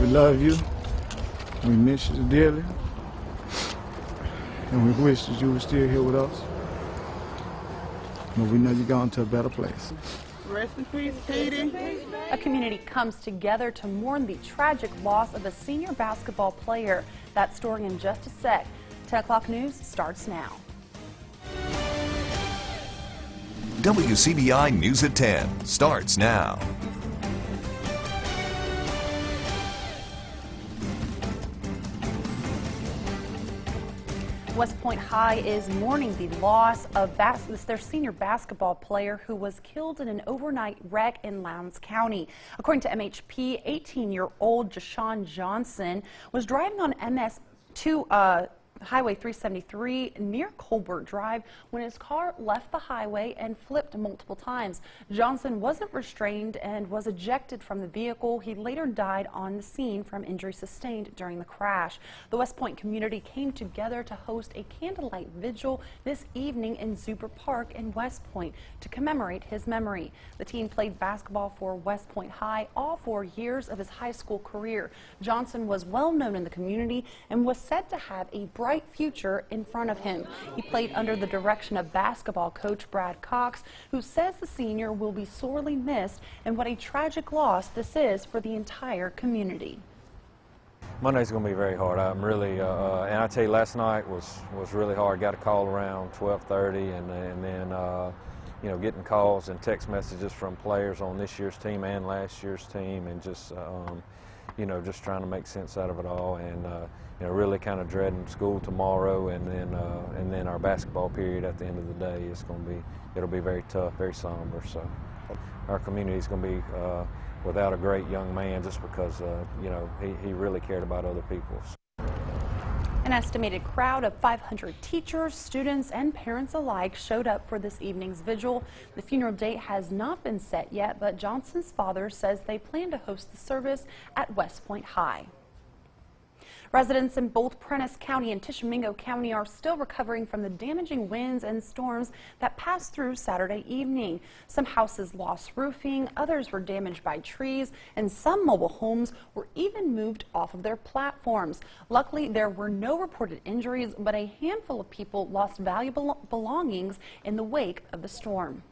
We love you. We miss you dearly. And we wish that you were still here with us. But we know you're going to a better place. Rest in peace, Petey. A community comes together to mourn the tragic loss of a senior basketball player. That story in just a sec. 10 o'clock news starts now. WCBI News at 10 starts now. West Point High is mourning the loss of their senior basketball player who was killed in an overnight wreck in Lowndes County. According to MHP, 18-year-old Jashawn Johnson was driving on Highway 373 near Colbert Drive when his car left the highway and flipped multiple times. Johnson wasn't restrained and was ejected from the vehicle. He later died on the scene from injuries sustained during the crash. The West Point community came together to host a candlelight vigil this evening in Zuber Park in West Point to commemorate his memory. The team played basketball for West Point High all 4 years of his high school career. Johnson was well known in the community and was said to have a bright future in front of him. He played under the direction of basketball coach Brad Cox, who says the senior will be sorely missed and what a tragic loss this is for the entire community. Monday's going to be very hard. I'm really, and I tell you, last night was really hard. Got a call around 12:30, and then you know, getting calls and text messages from players on this year's team and last year's team, and just you know, just trying to make sense out of it all, and you know, really kind of dreading school tomorrow, and then our basketball period at the end of the day. It'll be very tough, very somber. So our community is going to be without a great young man, just because you know, he really cared about other people. An estimated crowd of 500 teachers, students, and parents alike showed up for this evening's vigil. The funeral date has not been set yet, but Johnson's father says they plan to host the service at West Point High. Residents in both Prentiss County and Tishomingo County are still recovering from the damaging winds and storms that passed through Saturday evening. Some houses lost roofing, others were damaged by trees, and some mobile homes were even moved off of their platforms. Luckily, there were no reported injuries, but a handful of people lost valuable belongings in the wake of the storm.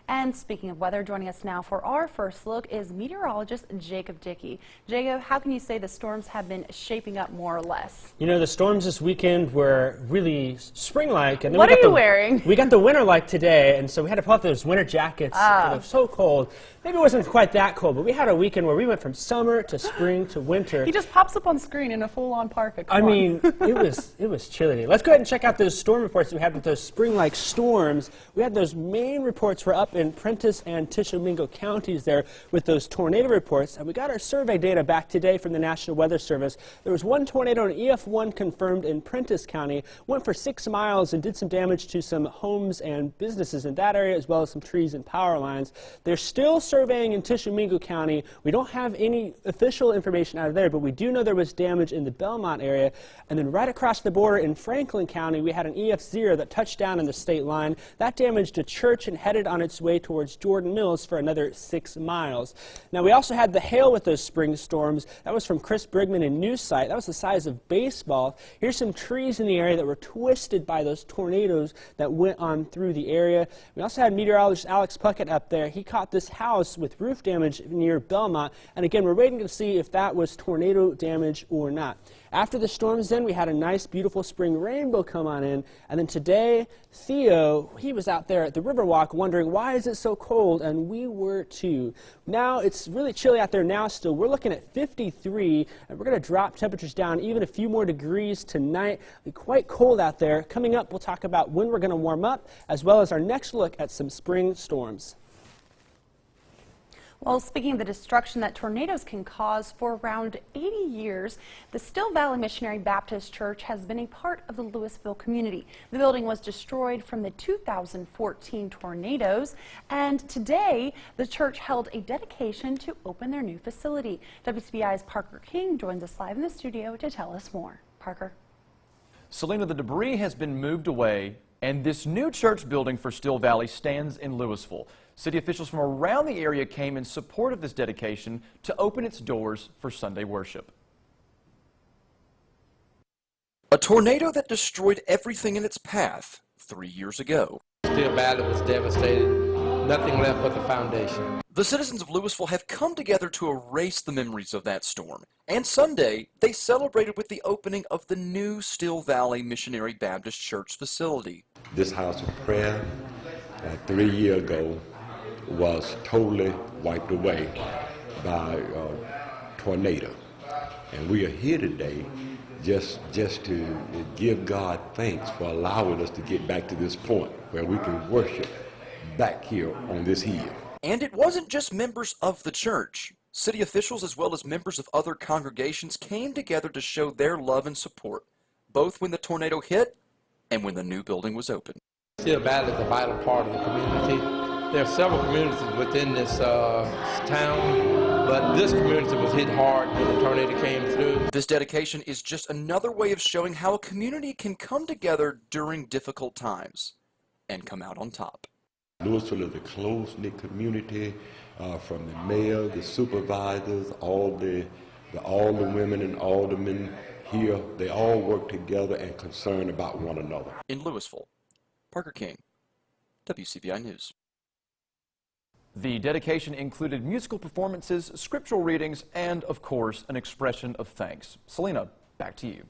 And speaking of weather, joining us now for our first look is meteorologist Jacob Dickey. Jacob, how can you say the storms have been shaping up more or less? You know, the storms this weekend were really spring-like. And then what are you wearing? We got the winter-like today, and so we had to pull out those winter jackets. It was so cold. Maybe it wasn't quite that cold, but we had a weekend where we went from summer to spring to winter. He just pops up on screen in a full-on parka. I mean, it was chilly. Let's go ahead and check out those storm reports that we had with those spring-like storms. We had those main reports were up in Prentiss and Tishomingo counties there with those tornado reports. And we got our survey data back today from the National Weather Service. There was one tornado, an EF1 confirmed in Prentiss County, went for 6 miles and did some damage to some homes and businesses in that area, as well as some trees and power lines. They're still surveying in Tishomingo County. We don't have any official information out of there, but we do know there was damage in the Belmont area. And then right across the border in Franklin County, we had an EF0 that touched down in the state line. That damaged a church and headed on its way towards Jordan Mills for another 6 miles. Now, we also had the hail with those spring storms. That was from Chris Brigman in News Site. That was the size of baseball. Here's some trees in the area that were twisted by those tornadoes that went on through the area. We also had meteorologist Alex Puckett up there. He caught this house with roof damage near Belmont, and again, we're waiting to see if that was tornado damage or not. After the storms then, we had a nice, beautiful spring rainbow come on in, and then today, Theo, he was out there at the Riverwalk wondering, why is it so cold? And we were too. Now, it's really chilly out there now still. We're looking at 53, and we're going to drop temperatures down even a few more degrees tonight. It'll be quite cold out there. Coming up, we'll talk about when we're going to warm up, as well as our next look at some spring storms. Well, speaking of the destruction that tornadoes can cause, for around 80 years, the Still Valley Missionary Baptist Church has been a part of the Louisville community. The building was destroyed from the 2014 tornadoes, and today the church held a dedication to open their new facility. WCBI's Parker King joins us live in the studio to tell us more. Parker. Selena, the debris has been moved away, and this new church building for Still Valley stands in Louisville. City officials from around the area came in support of this dedication to open its doors for Sunday worship. A tornado that destroyed everything in its path 3 years ago. Steel Valley was devastated. Nothing left but the foundation. The citizens of Louisville have come together to erase the memories of that storm. And Sunday, they celebrated with the opening of the new Steel Valley Missionary Baptist Church facility. This house of prayer 3 years ago was totally wiped away by a tornado. And we are here today just to give God thanks for allowing us to get back to this point where we can worship back here on this hill. And it wasn't just members of the church. City officials as well as members of other congregations came together to show their love and support, both when the tornado hit and when the new building was opened. Steel Valley is a vital part of the community. There are several communities within this town, but this community was hit hard when the tornado came through. This dedication is just another way of showing how a community can come together during difficult times and come out on top. Louisville is a close-knit community from the mayor, the supervisors, all the women and all the men here. They all work together and concerned about one another. In Louisville, Parker King, WCBI News. The dedication included musical performances, scriptural readings, and, of course, an expression of thanks. Selena, back to you.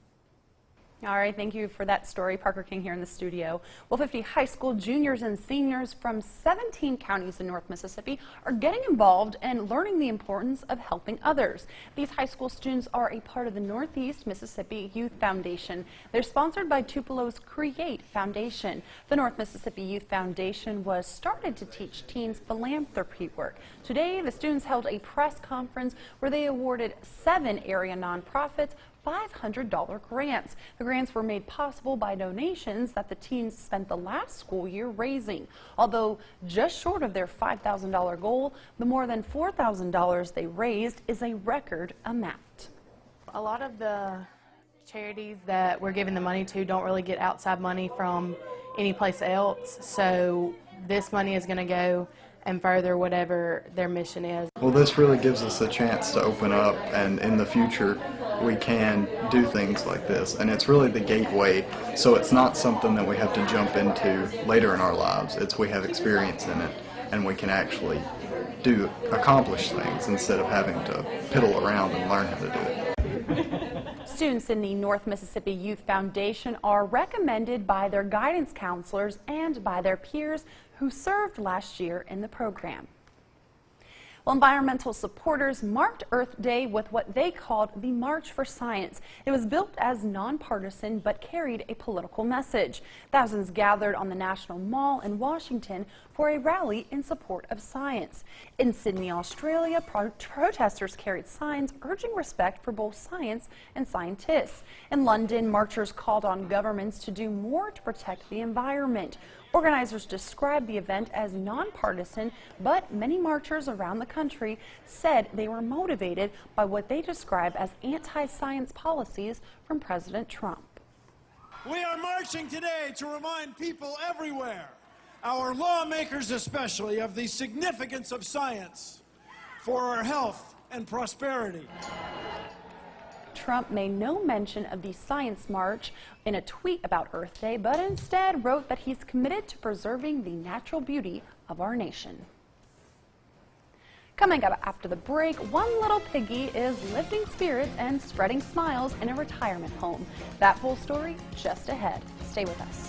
All right, thank you for that story. Parker King here in the studio. Well, 50 high school juniors and seniors from 17 counties in North Mississippi are getting involved and learning the importance of helping others. These high school students are a part of the Northeast Mississippi Youth Foundation. They're sponsored by Tupelo's Create Foundation. The North Mississippi Youth Foundation was started to teach teens philanthropy work. Today, the students held a press conference where they awarded 7 area nonprofits $500 grants. The grants were made possible by donations that the teens spent the last school year raising. Although just short of their $5,000 goal, the more than $4,000 they raised is a record amount. A lot of the charities that we're giving the money to don't really get outside money from any place else, so this money is going to go and further whatever their mission is. Well, this really gives us a chance to open up, and in the future we can do things like this, and it's really the gateway, so it's not something that we have to jump into later in our lives. It's we have experience in it and we can actually accomplish things instead of having to piddle around and learn how to do it. Students in the North Mississippi Youth Foundation are recommended by their guidance counselors and by their peers who served last year in the program. Well, environmental supporters marked Earth Day with what they called the March for Science. It was built as nonpartisan but carried a political message. Thousands gathered on the National Mall in Washington for a rally in support of science. In Sydney, Australia, protesters carried signs urging respect for both science and scientists. In London, marchers called on governments to do more to protect the environment. Organizers described the event as nonpartisan, but many marchers around the country said they were motivated by what they describe as anti-science policies from President Trump. We are marching today to remind people everywhere, our lawmakers especially, of the significance of science for our health and prosperity. Trump made no mention of the Science March in a tweet about Earth Day, but instead wrote that he's committed to preserving the natural beauty of our nation. Coming up after the break, one little piggy is lifting spirits and spreading smiles in a retirement home. That full story just ahead. Stay with us.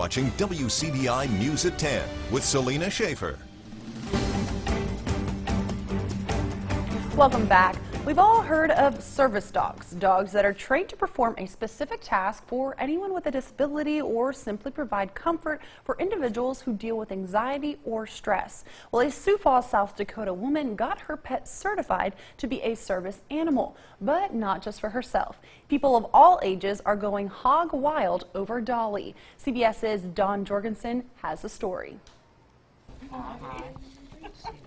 watching WCBI News at 10 with Selena Schaefer. Welcome back. We've all heard of service dogs, dogs that are trained to perform a specific task for anyone with a disability or simply provide comfort for individuals who deal with anxiety or stress. Well, a Sioux Falls, South Dakota woman got her pet certified to be a service animal, but not just for herself. People of all ages are going hog wild over Dolly. CBS's Don Jorgensen has the story.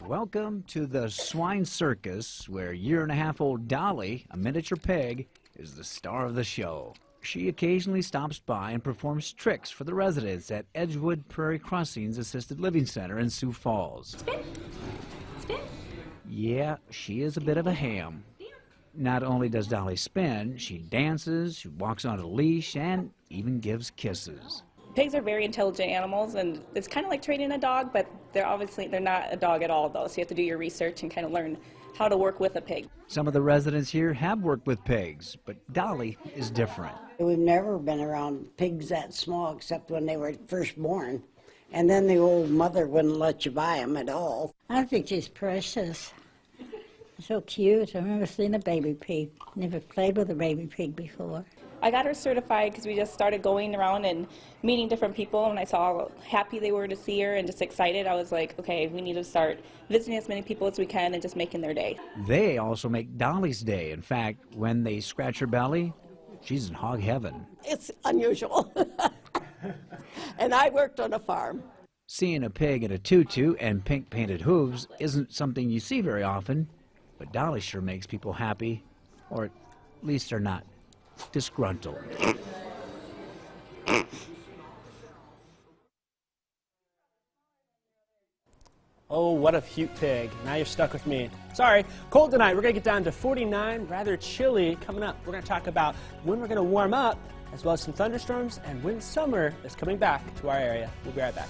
Welcome to the swine circus, where year-and-a-half-old Dolly, a miniature pig, is the star of the show. She occasionally stops by and performs tricks for the residents at Edgewood Prairie Crossings Assisted Living Center in Sioux Falls. Spin. Spin. Yeah, she is a bit of a ham. Not only does Dolly spin, she dances, she walks on a leash, and even gives kisses. Pigs are very intelligent animals, and it's kind of like training a dog, but they're not a dog at all, though, so you have to do your research and kind of learn how to work with a pig. Some of the residents here have worked with pigs, but Dolly is different. We've never been around pigs that small except when they were first born, and then the old mother wouldn't let you buy them at all. I think she's precious. So cute. I've never seen a baby pig. Never played with a baby pig before. I got her certified because we just started going around and meeting different people, and I saw how happy they were to see her and just excited. I was like, okay, we need to start visiting as many people as we can and just making their day. They also make Dolly's day. In fact, when they scratch her belly, she's in hog heaven. It's unusual. And I worked on a farm. Seeing a pig in a tutu and pink painted hooves isn't something you see very often, but Dolly sure makes people happy, or at least they're not disgruntled. Oh, what a cute pig. Now you're stuck with me. Sorry, cold tonight. We're going to get down to 49, rather chilly. Coming up, we're going to talk about when we're going to warm up, as well as some thunderstorms, and when summer is coming back to our area. We'll be right back.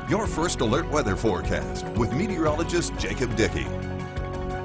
Your first alert weather forecast with meteorologist Jacob Dickey.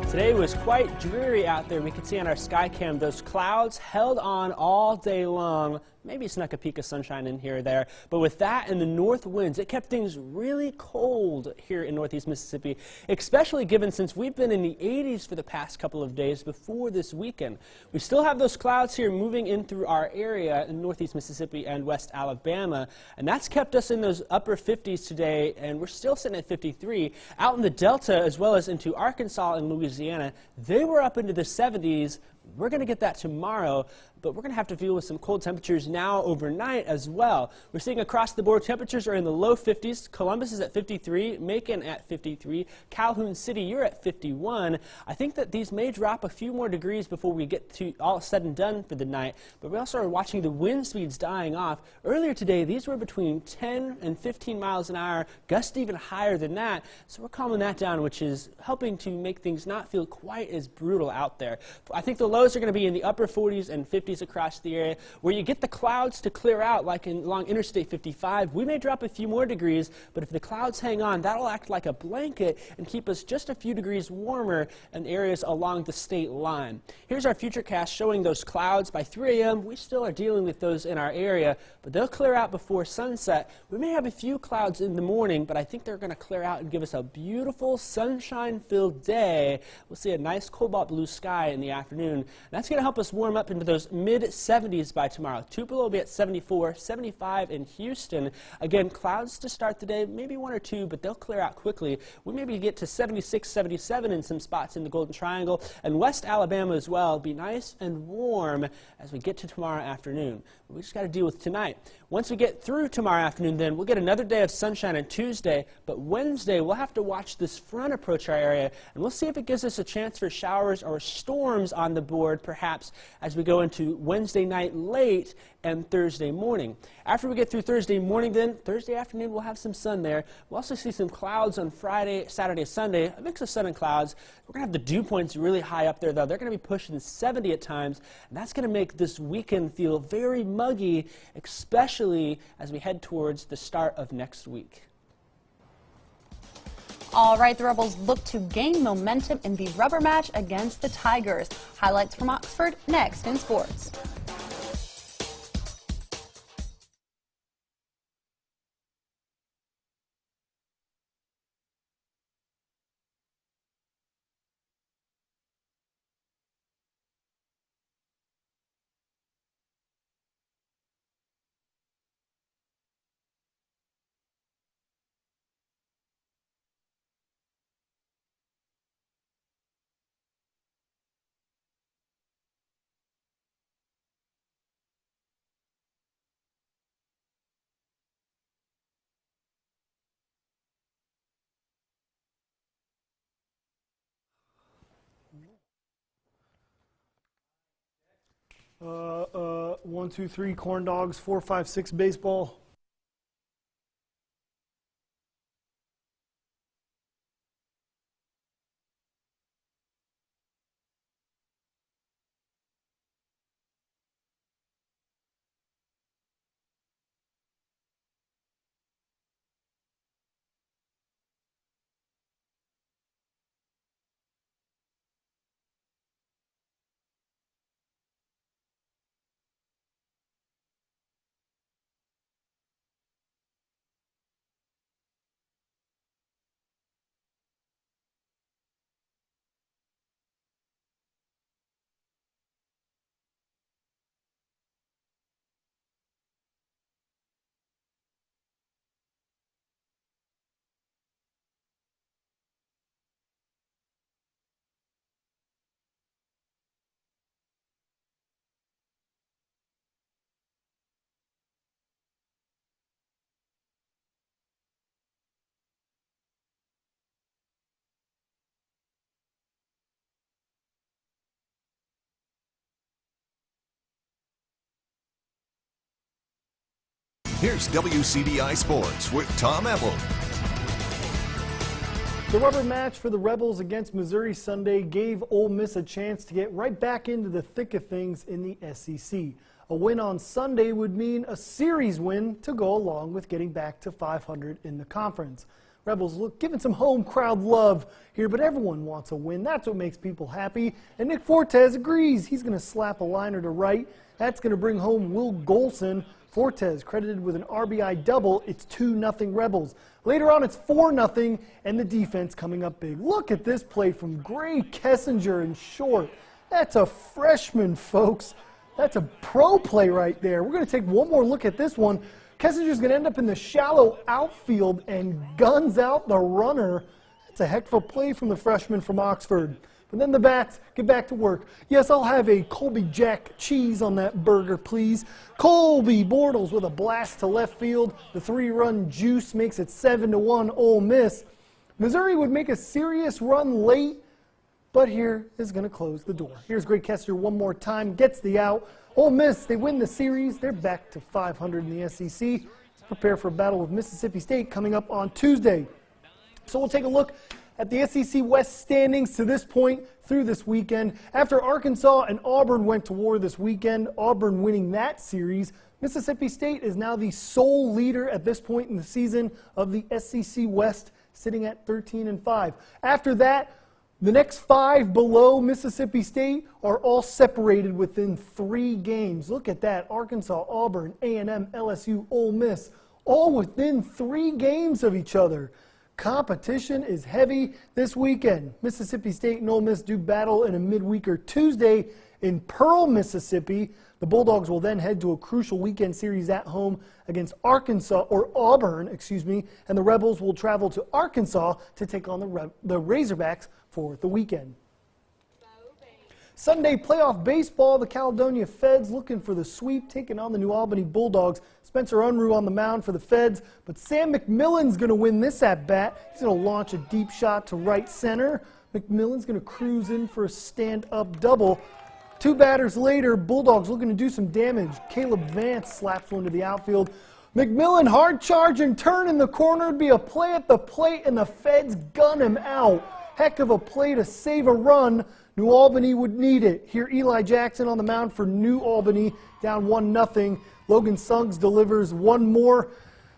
Today was quite dreary out there. We could see on our sky cam those clouds held on all day long. Maybe snuck a peek of sunshine in here or there. But with that and the north winds, it kept things really cold here in northeast Mississippi, especially given since we've been in the 80s for the past couple of days before this weekend. We still have those clouds here moving in through our area in northeast Mississippi and west Alabama, and that's kept us in those upper 50s today, and we're still sitting at 53. Out in the Delta as well as into Arkansas and Louisiana, they were up into the 70s. We're going to get that tomorrow, but we're going to have to deal with some cold temperatures now overnight as well. We're seeing across the board temperatures are in the low 50s. Columbus is at 53, Macon at 53, Calhoun City, you're at 51. I think that these may drop a few more degrees before we get to all said and done for the night, but we also are watching the wind speeds dying off. Earlier today, these were between 10 and 15 miles an hour, gusts even higher than that, so we're calming that down, which is helping to make things not feel quite as brutal out there. I think the lows are going to be in the upper 40s and 50s across the area. Where you get the clouds to clear out, like along Interstate 55, we may drop a few more degrees, but if the clouds hang on, that'll act like a blanket and keep us just a few degrees warmer in areas along the state line. Here's our futurecast showing those clouds. By 3 a.m., we still are dealing with those in our area, but they'll clear out before sunset. We may have a few clouds in the morning, but I think they're going to clear out and give us a beautiful sunshine-filled day. We'll see a nice cobalt blue sky in the afternoon. That's going to help us warm up into those mid-70s by tomorrow. Tupelo will be at 74, 75 in Houston. Again, clouds to start the day, maybe one or two, but they'll clear out quickly. We maybe get to 76, 77 in some spots in the Golden Triangle. And West Alabama as well will be nice and warm as we get to tomorrow afternoon. We just got to deal with tonight. Once we get through tomorrow afternoon, then we'll get another day of sunshine on Tuesday, but Wednesday we'll have to watch this front approach our area, and we'll see if it gives us a chance for showers or storms on the board, perhaps, as we go into Wednesday night late and Thursday morning. After we get through Thursday morning, then Thursday afternoon we'll have some sun there. We'll also see some clouds on Friday, Saturday, Sunday, a mix of sun and clouds. We're going to have the dew points really high up there, though. They're going to be pushing 70 at times, and that's going to make this weekend feel very muggy, especially as we head towards the start of next week. All right, the Rebels look to gain momentum in the rubber match against the Tigers. Highlights from Oxford next in sports. One, two, three, corn dogs, 4, 5, 6, baseball. Here's WCDI Sports with Tom Ebel. The rubber match for the Rebels against Missouri Sunday gave Ole Miss a chance to get right back into the thick of things in the SEC. A win on Sunday would mean a series win to go along with getting back to 500 in the conference. Rebels giving some home crowd love here, but everyone wants a win. That's what makes people happy. And Nick Fortes agrees. He's going to slap a liner to right. That's going to bring home Will Golson. Fortes credited with an RBI double. It's 2-0 Rebels. Later on, it's 4-0, and the defense coming up big. Look at this play from Gray Kessinger in short. That's a freshman, folks. That's a pro play right there. We're going to take one more look at this one. Kessinger's going to end up in the shallow outfield and guns out the runner. That's a heck of a play from the freshman from Oxford. But then the Bats get back to work. Yes, I'll have a Colby Jack cheese on that burger, please. Colby Bortles with a blast to left field. The 3-run juice makes it 7-1 Ole Miss. Missouri would make a serious run late, but here is going to close the door. Here's Gray Kessinger one more time, gets the out. Ole Miss, they win the series. They're back to 500 in the SEC. Prepare for a battle with Mississippi State coming up on Tuesday. So we'll take a look at the SEC West standings to this point through this weekend. After Arkansas and Auburn went to war this weekend, Auburn winning that series, Mississippi State is now the sole leader at this point in the season of the SEC West, sitting at 13-5. After that, the next 5 below Mississippi State are all separated within 3 games. Look at that. Arkansas, Auburn, A&M, LSU, Ole Miss, all within 3 games of each other. Competition is heavy this weekend. Mississippi State and Ole Miss do battle in a midweeker Tuesday in Pearl, Mississippi. The Bulldogs will then head to a crucial weekend series at home against Auburn, and the Rebels will travel to Arkansas to take on the Razorbacks for the weekend. Sunday playoff baseball, the Caledonia Feds looking for the sweep, taking on the New Albany Bulldogs. Spencer Unruh on the mound for the Feds, but Sam McMillan's going to win this at-bat. He's going to launch a deep shot to right center. McMillan's going to cruise in for a stand-up double. 2 batters later, Bulldogs looking to do some damage. Caleb Vance slaps one to the outfield. McMillan hard charge and turn in the corner. It'd be a play at the plate, and the Feds gun him out. Heck of a play to save a run. New Albany would need it. Here Eli Jackson on the mound for New Albany, down 1-0. Logan Suggs delivers one more.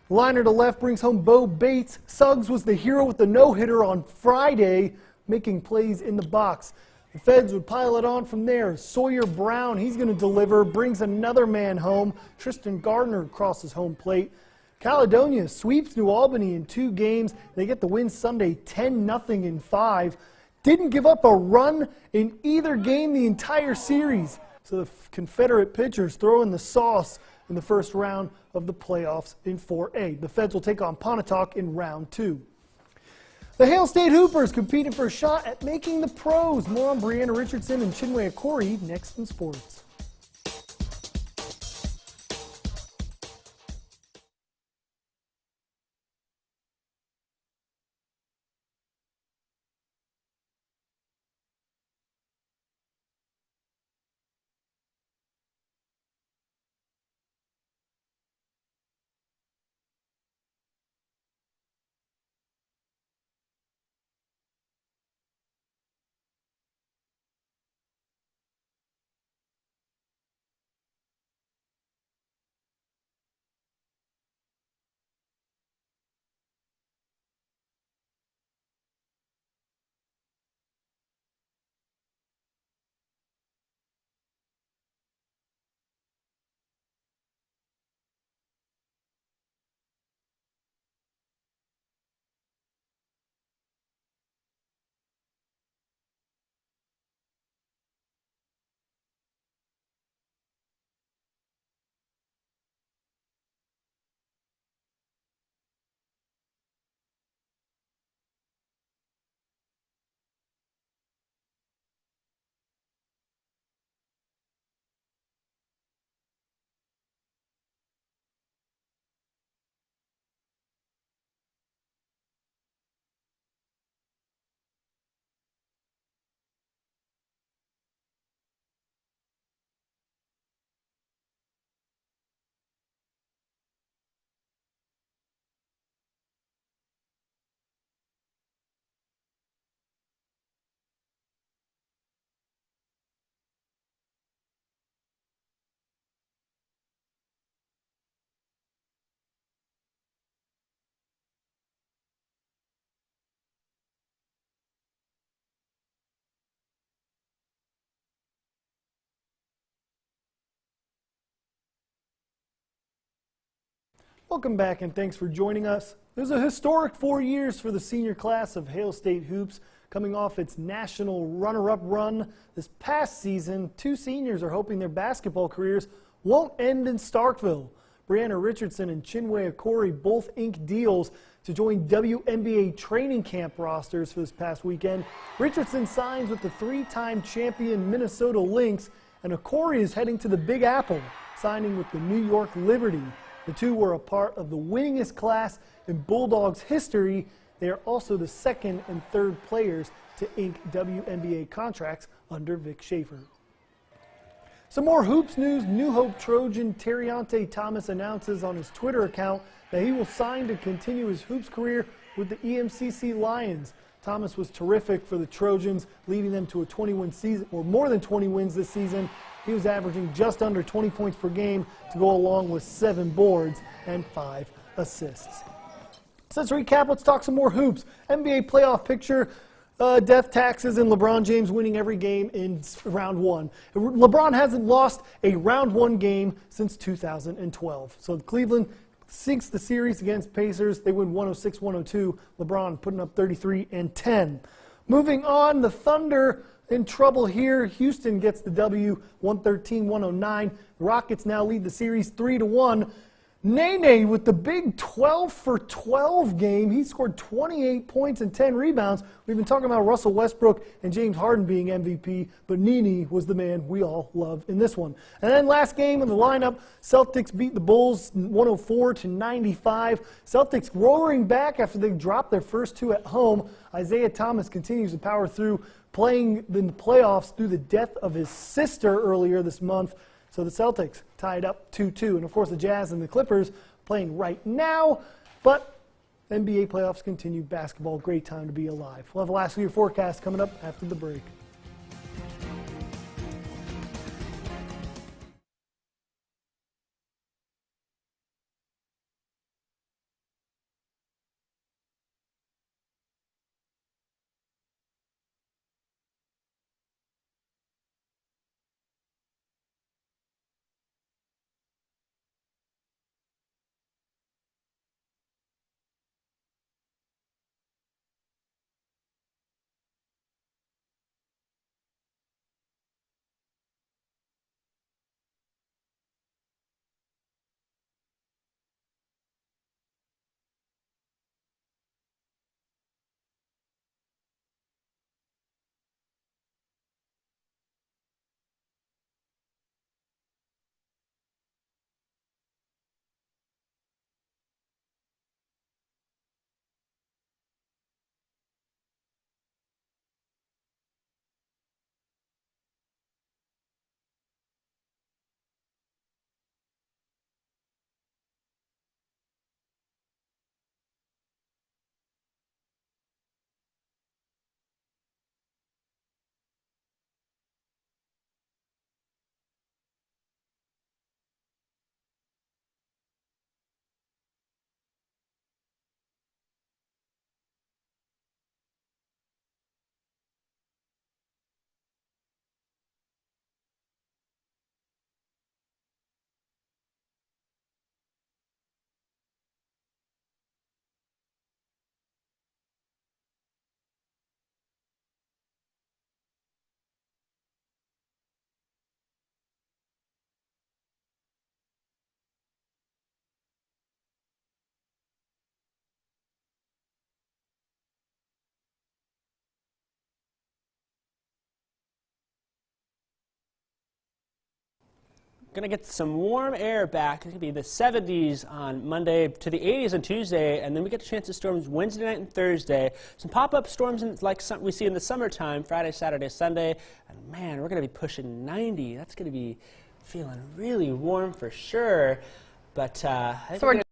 Liner to left brings home Bo Bates. Suggs was the hero with the no-hitter on Friday, making plays in the box. The Feds would pile it on from there. Sawyer Brown, he's going to deliver, brings another man home. Tristan Gardner crosses home plate. Caledonia sweeps New Albany in 2 games. They get the win Sunday 10-0 in 5. Didn't give up a run in either game the entire series. So the Confederate pitchers throw in the sauce in the first round of the playoffs in 4A. The Feds will take on Pontotoc in round 2. The Hale State Hoopers competing for a shot at making the pros. More on Brianna Richardson and Chinwe Okori next in sports. Welcome back and thanks for joining us. There's a historic 4 years for the senior class of Hale State Hoops. Coming off its national runner-up run this past season, 2 seniors are hoping their basketball careers won't end in Starkville. Brianna Richardson and Chinwe Okori both inked deals to join WNBA training camp rosters for this past weekend. Richardson signs with the 3-time champion Minnesota Lynx, and Okori is heading to the Big Apple, signing with the New York Liberty. The two were a part of the winningest class in Bulldogs history. They are also the 2nd and 3rd players to ink WNBA contracts under Vic Schaefer. Some more hoops news. New Hope Trojan Terriante Thomas announces on his Twitter account that he will sign to continue his hoops career with the EMCC Lions. Thomas was terrific for the Trojans, leading them to a 20-win season, or more than 20 wins this season. He was averaging just under 20 points per game to go along with 7 boards and 5 assists. So let's recap. Let's talk some more hoops. NBA playoff picture. Death taxes and LeBron James winning every game in round 1. LeBron hasn't lost a round 1 game since 2012. So Cleveland sinks the series against Pacers. They win 106-102. LeBron putting up 33 and 10. Moving on, the Thunder in trouble here. Houston gets the W, 113-109. The Rockets now lead the series 3-1. Nene with the big 12 for 12 game. He scored 28 points and 10 rebounds. We've been talking about Russell Westbrook and James Harden being MVP, but Nene was the man we all love in this one. And then last game in the lineup, Celtics beat the Bulls 104-95. Celtics roaring back after they dropped their first 2 at home. Isaiah Thomas continues to power through, playing in the playoffs through the death of his sister earlier this month. So the Celtics tied up 2-2. And, of course, the Jazz and the Clippers playing right now. But NBA playoffs continue. Basketball, great time to be alive. We'll have a last year forecast coming up after the break. Going to get some warm air back. It's going to be the 70s on Monday to the 80s on Tuesday, and then we get a chance of storms Wednesday night and Thursday. Some pop-up storms like we see in the summertime, Friday, Saturday, Sunday. And man, we're going to be pushing 90. That's going to be feeling really warm for sure. But I think